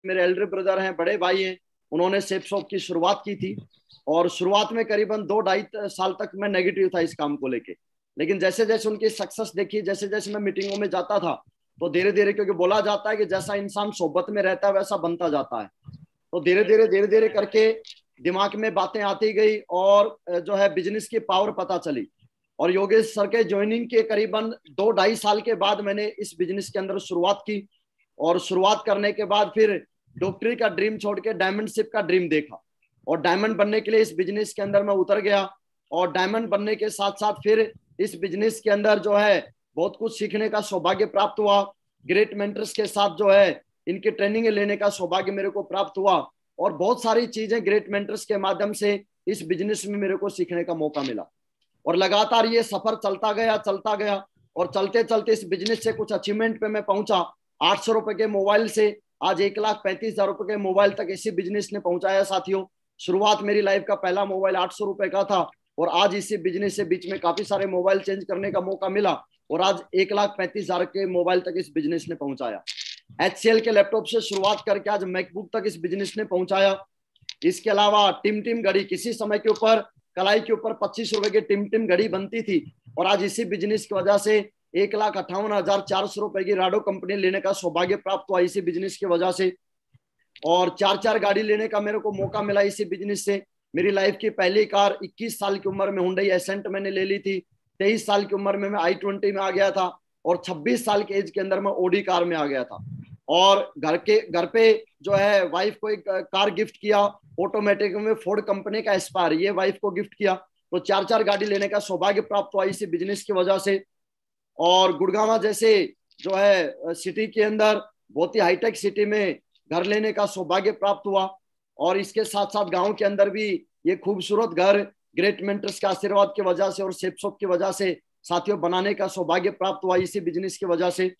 मेरे Elder brother हैं, बड़े भाई हैं, उन्होंने सेप शॉप की शुरुआत की थी। और शुरुआत में करीबन 2 ढाई साल तक मैं नेगेटिव था इस काम को लेके, लेकिन जैसे जैसे उनकी सक्सेस देखी, जैसे जैसे मैं मीटिंगों में जाता था, तो धीरे धीरे, क्योंकि बोला जाता है कि जैसा इंसान सोबत में रहता है वैसा बनता जाता है, तो धीरे धीरे करके दिमाग में बातें आती गई और जो है बिजनेस की पावर पता चली। और योगेश सर के ज्वाइनिंग के करीबन 2 ढाई साल के बाद मैंने इस बिजनेस के अंदर शुरुआत की। और शुरुआत करने के बाद फिर डॉक्टरी का ड्रीम छोड़ के डायमंडशिप का ड्रीम देखा, और डायमंड बनने के लिए इस बिजनेस के अंदर मैं उतर गया। और डायमंड बनने के साथ साथ फिर इस बिजनेस के अंदर जो है बहुत कुछ सीखने का सौभाग्य प्राप्त हुआ। ग्रेट मेंटर्स के साथ जो है इनकी ट्रेनिंग लेने का सौभाग्य मेरे को प्राप्त हुआ, और बहुत सारी चीजें ग्रेट मेंटर्स के माध्यम से इस बिजनेस में मेरे को सीखने का मौका मिला। और लगातार ये सफर चलता गया, और चलते चलते इस बिजनेस से कुछ अचीवमेंट पे मैं पहुंचा। 800 रुपए के मोबाइल से आज 1,35,000 रुपए के मोबाइल तक इसी बिजनेस ने पहुंचाया साथियों। शुरुआत मेरी लाइफ का पहला मोबाइल 800 रुपए का था, और आज इसी बिजनेस से बीच में काफी सारे मोबाइल चेंज करने का मौका मिला, और आज 1,35,000 के मोबाइल तक इस बिजनेस ने पहुंचाया। HCL के लैपटॉप से शुरुआत करके आज मैकबुक तक इस बिजनेस ने पहुंचाया। इसके अलावा टिम टिम घड़ी, किसी समय के ऊपर कलाई के ऊपर 25 रुपए की टिम टिम घड़ी बनती थी, और आज इसी बिजनेस की वजह से 1,58,400 रुपए की राडो कंपनी लेने का सौभाग्य प्राप्त हुआ इसी बिजनेस की वजह से। और 4 गाड़ी लेने का मेरे को मौका मिला इसी बिजनेस से। मेरी लाइफ की पहली कार 21 साल की उम्र में हुंडई एसेंट मैंने ले ली थी। 23 साल की उम्र में मैं i20 में आ गया था, और 26 साल के एज के अंदर मैं ओडी कार में आ गया था। और घर पे जो है वाइफ को एक कार गिफ्ट किया, ऑटोमेटिक में फोर्ड कंपनी का एस्पायर, ये वाइफ को गिफ्ट किया। तो 4 गाड़ी लेने का सौभाग्य प्राप्त हुआ इसी बिजनेस की वजह से। और गुड़गांव जैसे जो है सिटी के अंदर बहुत ही हाईटेक सिटी में घर लेने का सौभाग्य प्राप्त हुआ। और इसके साथ साथ गांव के अंदर भी ये खूबसूरत घर ग्रेट मेंटर्स के आशीर्वाद की वजह से और सेप शॉप की वजह से साथियों बनाने का सौभाग्य प्राप्त हुआ इसी बिजनेस की वजह से।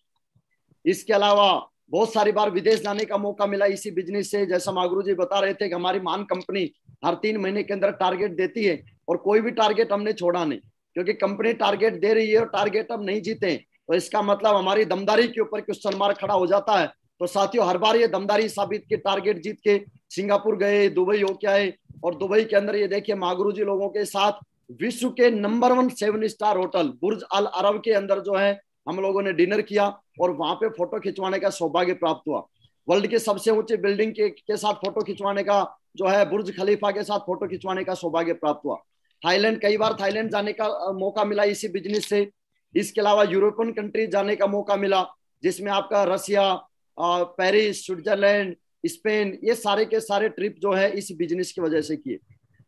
इसके अलावा बहुत सारी बार विदेश जाने का मौका मिला इसी बिजनेस से। जैसा मागरू जी बता रहे थे कि हमारी मान कंपनी हर 3 महीने के अंदर टारगेट देती है, और कोई भी टारगेट हमने छोड़ा नहीं, क्योंकि कंपनी टारगेट दे रही है और टारगेट हम नहीं जीते तो इसका मतलब हमारी दमदारी के ऊपर क्वेश्चन मार्क खड़ा हो जाता है। तो साथियों हर बार ये दमदारी साबित की, टारगेट जीत के सिंगापुर गए, दुबई होके आए, और दुबई के अंदर ये देखिए मागरू जी लोगों के साथ विश्व के नंबर 1 7 स्टार होटल बुर्ज अल अरब के अंदर जो है हम लोगों ने डिनर किया, और वहां पे फोटो खिंचवाने का सौभाग्य प्राप्त हुआ। वर्ल्ड के सबसे ऊंची बिल्डिंग के साथ फोटो खिंचवाने का जो है बुर्ज खलीफा के साथ फोटो खिंचवाने का सौभाग्य प्राप्त हुआ। थाईलैंड, कई बार थाईलैंड जाने का मौका मिला इसी बिजनेस से। इसके अलावा यूरोपियन कंट्री जाने का मौका मिला, जिसमें आपका रसिया, पेरिस, स्विट्जरलैंड, स्पेन, ये सारे के सारे ट्रिप जो है इस बिजनेस की वजह से किए।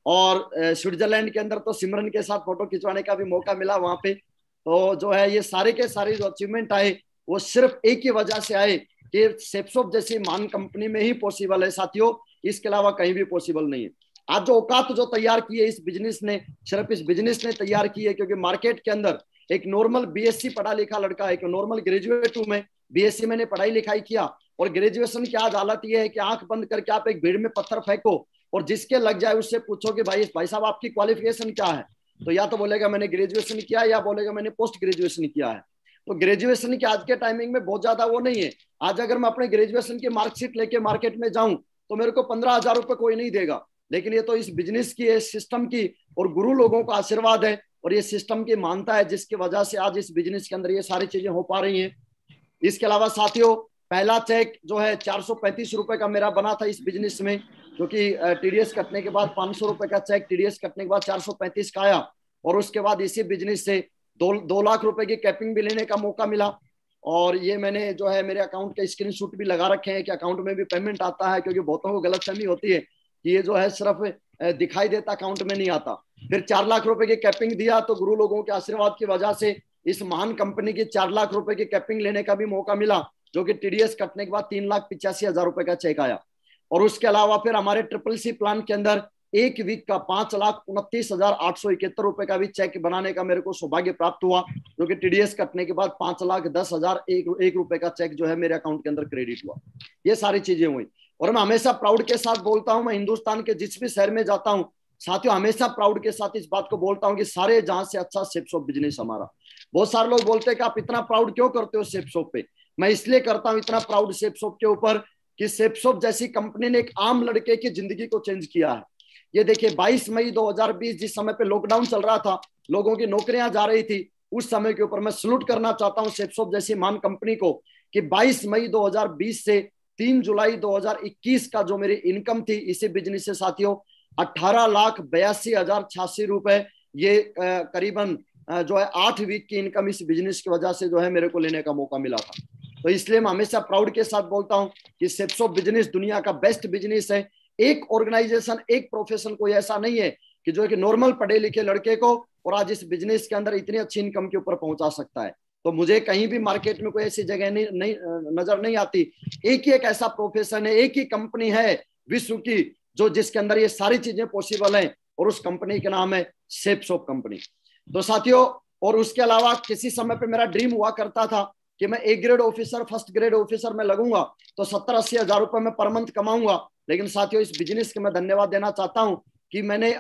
और स्विट्जरलैंड के अंदर तो सिमरन के साथ फोटो खिंचवाने का भी मौका मिला वहां पे। तो जो है ये सारे के सारे जो अचीवमेंट आए वो सिर्फ एक ही वजह से आए कि सेपसॉप जैसी मान कंपनी में ही पॉसिबल है साथियों, इसके अलावा कहीं भी पॉसिबल नहीं है। आज जो औकात जो तैयार की है इस बिजनेस ने, सिर्फ इस बिजनेस ने तैयार की है, क्योंकि मार्केट के अंदर एक नॉर्मल बीएससी पढ़ा लिखा लड़का, एक नॉर्मल ग्रेजुएट हूं मैं, बीएससी मैंने पढ़ाई लिखाई किया, और ग्रेजुएशन की आज हालत यह है कि आंख बंद करके आप एक भीड़ में पत्थर फेंको और जिसके लग जाए उससे पूछो कि भाई साहब आपकी क्वालिफिकेशन क्या है, तो या तो बोलेगा मैंने ग्रेजुएशन किया, या बोलेगा मैंने पोस्ट ग्रेजुएशन किया है। तो ग्रेजुएशन की आज के टाइमिंग में बहुत ज्यादा वो नहीं है। आज अगर मैं अपने ग्रेजुएशन की मार्कशीट लेके मार्केट में जाऊं तो मेरे को 15,000 रुपए कोई नहीं देगा, लेकिन ये तो इस बिजनेस की, इस सिस्टम की और गुरु लोगों का आशीर्वाद है, और ये सिस्टम की मानता है, जिसकी वजह से आज इस बिजनेस के अंदर ये सारी चीजें हो पा रही हैं। इसके अलावा साथियों पहला चेक जो है 435 रुपए का मेरा बना था इस बिजनेस में, क्योंकि टीडीएस कटने के बाद 500 रुपए का चेक, टीडीएस कटने के बाद 435 का आया। और उसके बाद इसी बिजनेस से 2 लाख रुपए की कैपिंग भी लेने का मौका मिला। और ये मैंने जो है मेरे अकाउंट के स्क्रीनशॉट भी लगा रखे हैं कि अकाउंट में भी पेमेंट आता है, क्योंकि बहुतों को गलतफहमी होती है कि ये जो है सिर्फ दिखाई देता, अकाउंट में नहीं आता। फिर 4 लाख रुपए की कैपिंग दिया, तो गुरु लोगों के आशीर्वाद की वजह से इस महान कंपनी की 4 लाख रुपए की कैपिंग लेने का भी मौका मिला, जो कि टीडीएस कटने के बाद 3,85,000 रुपए का चेक आया। और उसके अलावा फिर हमारे ट्रिपल सी प्लान के अंदर एक वीक का 5,29,871 रुपए का भी चेक बनाने का मेरे को सौभाग्य प्राप्त हुआ, जो कि टीडीएस कटने के बाद 5,10,001 रुपए का चेक जो है मेरे अकाउंट के अंदर क्रेडिट हुआ। ये सारी चीजें हुई। और मैं हमेशा प्राउड के साथ बोलता हूं, मैं हिंदुस्तान के जिस भी शहर में जाता हूं साथियों, हमेशा प्राउड के साथ इस बात को बोलता हूं कि सारे जहां से अच्छा सेप शॉप बिजनेस हमारा। बहुत सारे लोग बोलते हैं कि आप इतना प्राउड क्यों करते हो सेप शॉप पे। मैं इसलिए करता हूं इतना प्राउड सेप शॉप के ऊपर कि सेप्सोप जैसी कंपनी ने एक आम लड़के की जिंदगी को चेंज किया है। ये देखिए 22 मई 2020 जिस समय पे लॉकडाउन चल रहा था, लोगों की नौकरियां जा रही थी, उस समय के ऊपर मैं सलूट करना चाहता हूं सेप्सोप जैसी महान कंपनी को कि 22 मई 2020 से 3 जुलाई 2021 का जो मेरी इनकम थी इसी बिजनेस से साथियों 18,82,086 रुपए, ये करीबन जो है 8 वीक की इनकम इस बिजनेस की वजह से जो है मेरे को लेने का मौका मिला था। तो इसलिए मैं हमेशा प्राउड के साथ बोलता हूं कि सेप्सोप बिजनेस दुनिया का बेस्ट बिजनेस है। एक ऑर्गेनाइजेशन, एक प्रोफेशन कोई ऐसा नहीं है कि जो एक नॉर्मल पढ़े लिखे लड़के को और आज इस बिजनेस के अंदर इतनी अच्छी इनकम के ऊपर पहुंचा सकता है। तो मुझे कहीं भी मार्केट में कोई ऐसी जगह नहीं नजर नहीं आती। एक ही एक ऐसा प्रोफेशन है, एक ही कंपनी है विश्व की जो जिसके अंदर ये सारी चीजें पॉसिबल हैं, और उस कंपनी का नाम है सेप्सोप कंपनी। तो साथियों, और उसके अलावा किसी समय पे मेरा ड्रीम हुआ करता था कि मैं A grade officer, first grade officer में लगूंगा तो 70-80 हजार रुपए मैं पर मंथ कमाऊंगा। लेकिन साथियों, इस बिजनेस के मैं धन्यवाद देना चाहता हूं कि मैंने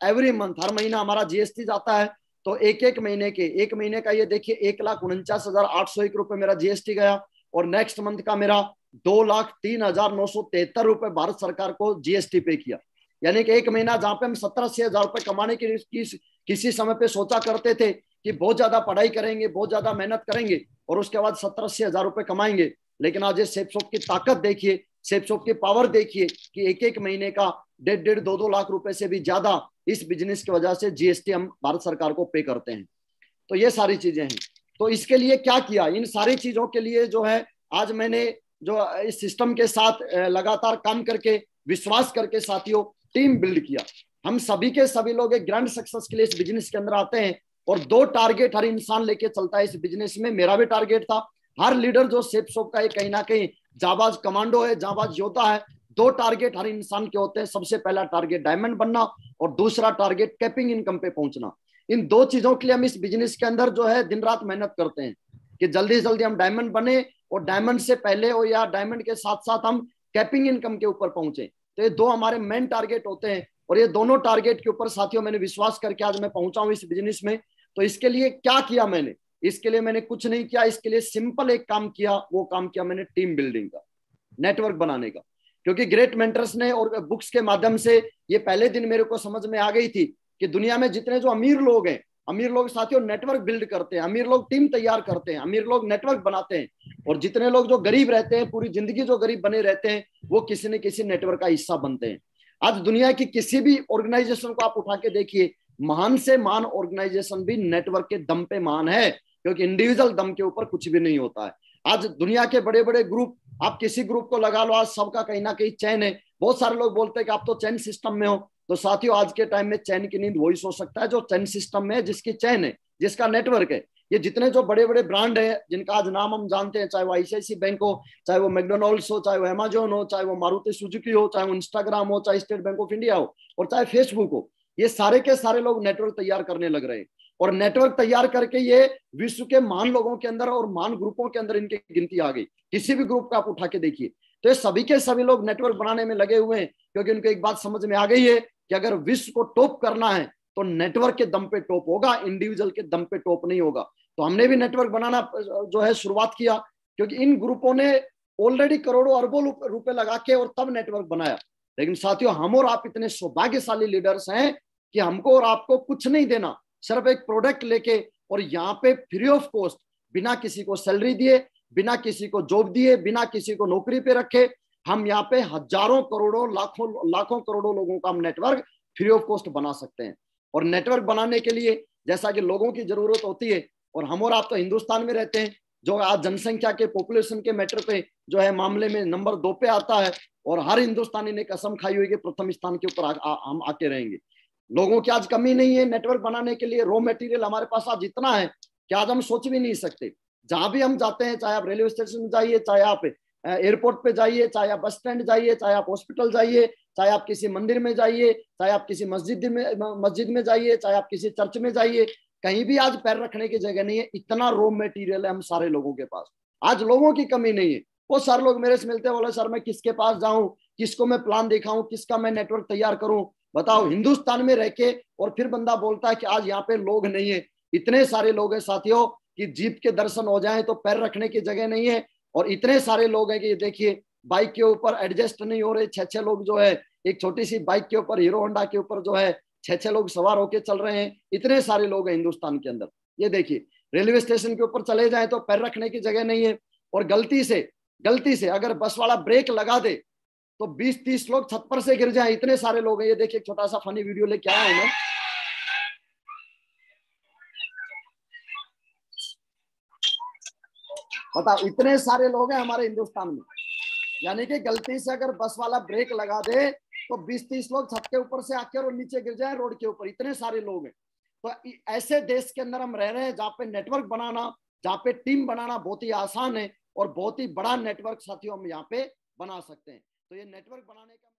एवरी मंथ, हर महीना हमारा जीएसटी जाता है, तो एक महीने का ये देखिए 1,49,801 रुपए मेरा जीएसटी गया, और नेक्स्ट मंथ का मेरा 2,03,973 रुपए भारत सरकार को जीएसटी पे किया। यानी कि एक महीना जहां पे हम 70-80 हजार रुपए कमाने की किसी समय पे सोचा करते थे कि बहुत ज्यादा पढ़ाई करेंगे, बहुत ज्यादा मेहनत करेंगे और उसके बाद 70-80 हजार रुपए कमाएंगे। लेकिन आज ये सेप्सोप की ताकत देखिए, सेप्सोप की पावर देखिए कि एक महीने का 1.5-2 लाख रुपए से भी ज्यादा इस बिजनेस की वजह से जीएसटी हम भारत सरकार को पे करते हैं। तो ये सारी चीजें हैं। तो इसके लिए क्या किया, इन सारी चीजों के लिए जो है आज मैंने जो इस सिस्टम के साथ लगातार काम करके, विश्वास करके साथियों टीम बिल्ड किया। हम सभी के सभी लोग एक ग्रैंड सक्सेस के लिए इस बिजनेस के अंदर आते हैं, और 2 टारगेट हर इंसान लेके चलता है इस बिजनेस में। मेरा भी टारगेट था, हर लीडर जो सेप्सोप का कहीं ना कहीं जाबाज कमांडो है, जाबाज योद्धा है। 2 टारगेट हर इंसान के होते हैं। सबसे पहला टारगेट डायमंड बनना, और दूसरा टारगेट कैपिंग इनकम पे पहुंचना। इन 2 चीजों के लिए हम इस बिजनेस के अंदर जो है दिन रात मेहनत करते हैं कि जल्दी से जल्दी हम डायमंड बने, और डायमंड से पहले हो या डायमंड के साथ साथ हम कैपिंग इनकम के ऊपर पहुंचे। तो ये 2 हमारे मेन टारगेट होते हैं, और ये दोनों टारगेट के ऊपर साथियों मैंने विश्वास करके आज मैं पहुंचा हूं इस बिजनेस में। तो इसके लिए क्या किया मैंने, इसके लिए मैंने कुछ नहीं किया। इसके लिए सिंपल एक काम किया, वो काम किया मैंने टीम बिल्डिंग का, नेटवर्क बनाने का। क्योंकि ग्रेट मेंटर्स ने और बुक्स के माध्यम से ये पहले दिन मेरे को समझ में आ गई थी कि दुनिया में जितने जो अमीर लोग हैं, अमीर लोग साथियों नेटवर्क बिल्ड करते हैं, अमीर लोग टीम तैयार करते हैं, अमीर लोग नेटवर्क बनाते हैं, और जितने लोग जो गरीब रहते हैं, पूरी जिंदगी जो गरीब बने रहते हैं, वो किसी न किसी नेटवर्क का हिस्सा बनते हैं। आज दुनिया की किसी भी ऑर्गेनाइजेशन को आप उठा के देखिए, महान से महान ऑर्गेनाइजेशन भी नेटवर्क के दम पे महान है, क्योंकि इंडिविजुअल दम के ऊपर कुछ भी नहीं होता है। आज दुनिया के बड़े बड़े ग्रुप, आप किसी ग्रुप को लगा लो, आज सबका कहीं ना कहीं चैन है। बहुत सारे लोग बोलते हैं कि आप तो चैन सिस्टम में हो। तो साथियों, आज के टाइम में चैन की नींद वही सो सकता है जो चैन सिस्टम में है, जिसकी चैन है, जिसका नेटवर्क है। ये जितने जो बड़े बड़े ब्रांड है जिनका आज नाम हम जानते हैं, चाहे वो आईसीआईसीआई बैंक हो, चाहे वो मैकडोनल्ड्स हो, चाहे वो अमेजोन हो, चाहे वो मारुति सुजुकी हो, चाहे वो इंस्टाग्राम हो, चाहे स्टेट बैंक ऑफ इंडिया हो, और चाहे फेसबुक हो, ये सारे के सारे लोग नेटवर्क तैयार करने लग रहे हैं। और नेटवर्क तैयार करके ये विश्व के महान लोगों के अंदर और महान ग्रुपों के अंदर इनकी गिनती आ गई। किसी भी ग्रुप का आप उठा के देखिए, तो ये सभी के सभी लोग नेटवर्क बनाने में लगे हुए हैं, क्योंकि उनको एक बात समझ में आ गई है कि अगर विश्व को टॉप करना है तो नेटवर्क के दम पे टॉप होगा, इंडिविजुअल के दम पे टॉप नहीं होगा। तो हमने भी नेटवर्क बनाना जो है शुरुआत किया, क्योंकि इन ग्रुपों ने ऑलरेडी करोड़ों अरबों रुपए लगा के और तब नेटवर्क बनाया। लेकिन साथियों, हम और आप इतने सौभाग्यशाली लीडर्स हैं कि हमको और आपको कुछ नहीं देना, सिर्फ एक प्रोडक्ट लेके और यहाँ पे फ्री ऑफ कॉस्ट, बिना किसी को सैलरी दिए, बिना किसी को जॉब दिए, बिना किसी को नौकरी पे रखे, हम यहाँ पे हजारों करोड़ों लाखों करोड़ों लोगों का हम नेटवर्क फ्री ऑफ कॉस्ट बना सकते हैं। और नेटवर्क बनाने के लिए जैसा कि लोगों की जरूरत होती है, और हम और आप तो हिंदुस्तान में रहते हैं जो आज जनसंख्या के पॉपुलेशन के मैटर पे जो है मामले में नंबर 2 पे आता है, और हर हिंदुस्तानी ने कसम खाई हुई कि प्रथम स्थान के ऊपर हम आके रहेंगे। लोगों की आज कमी नहीं है नेटवर्क बनाने के लिए। रॉ मटेरियल हमारे पास आज इतना है कि आज हम सोच भी नहीं सकते। जहां भी हम जाते हैं, चाहे आप रेलवे स्टेशन में जाइए, चाहे आप एयरपोर्ट पे जाइए, चाहे आप बस स्टैंड जाइए, चाहे आप हॉस्पिटल जाइए, चाहे आप किसी मंदिर में जाइए, चाहे आप किसी मस्जिद में जाइए, चाहे आप किसी चर्च में जाइए, कहीं भी आज पैर रखने की जगह नहीं है। इतना रॉ मटेरियल है हम सारे लोगों के पास। आज लोगों की कमी नहीं है। बहुत सारे लोग मेरे से मिलते हैं, बोले सर मैं किसके पास जाऊं, किसको मैं प्लान दिखाऊं, किसका मैं नेटवर्क तैयार करूं। बताओ, हिंदुस्तान में रह के और फिर बंदा बोलता है कि आज यहाँ पे लोग नहीं है। इतने सारे लोग हैं साथियों कि जीप के दर्शन हो जाएं तो पैर रखने की जगह नहीं है। और इतने सारे लोग हैं कि देखिए बाइक के ऊपर एडजस्ट नहीं हो रहे, 6-6 लोग जो है एक छोटी सी बाइक के ऊपर, हीरो होंडा के ऊपर जो है 6-6 लोग सवार होके चल रहे हैं। इतने सारे लोग हैं हिंदुस्तान के अंदर। ये देखिए रेलवे स्टेशन के ऊपर चले जाए तो पैर रखने की जगह नहीं है, और गलती से अगर बस वाला ब्रेक लगा दे तो 20-30 लोग छत पर से गिर जाए, इतने सारे लोग हैं। ये देखिए एक छोटा सा फनी वीडियो लेके आया हूं मैं। बताओ इतने सारे लोग हैं हमारे हिंदुस्तान में, यानी कि गलती से अगर बस वाला ब्रेक लगा दे तो 20-30 लोग छत के ऊपर से आकर और नीचे गिर जाए रोड के ऊपर, इतने सारे लोग हैं। तो ऐसे देश के अंदर हम रह रहे हैं जहाँ पे नेटवर्क बनाना, जहाँ पे टीम बनाना बहुत ही आसान है, और बहुत ही बड़ा नेटवर्क साथियों हम यहाँ पे बना सकते हैं। तो ये नेटवर्क बनाने का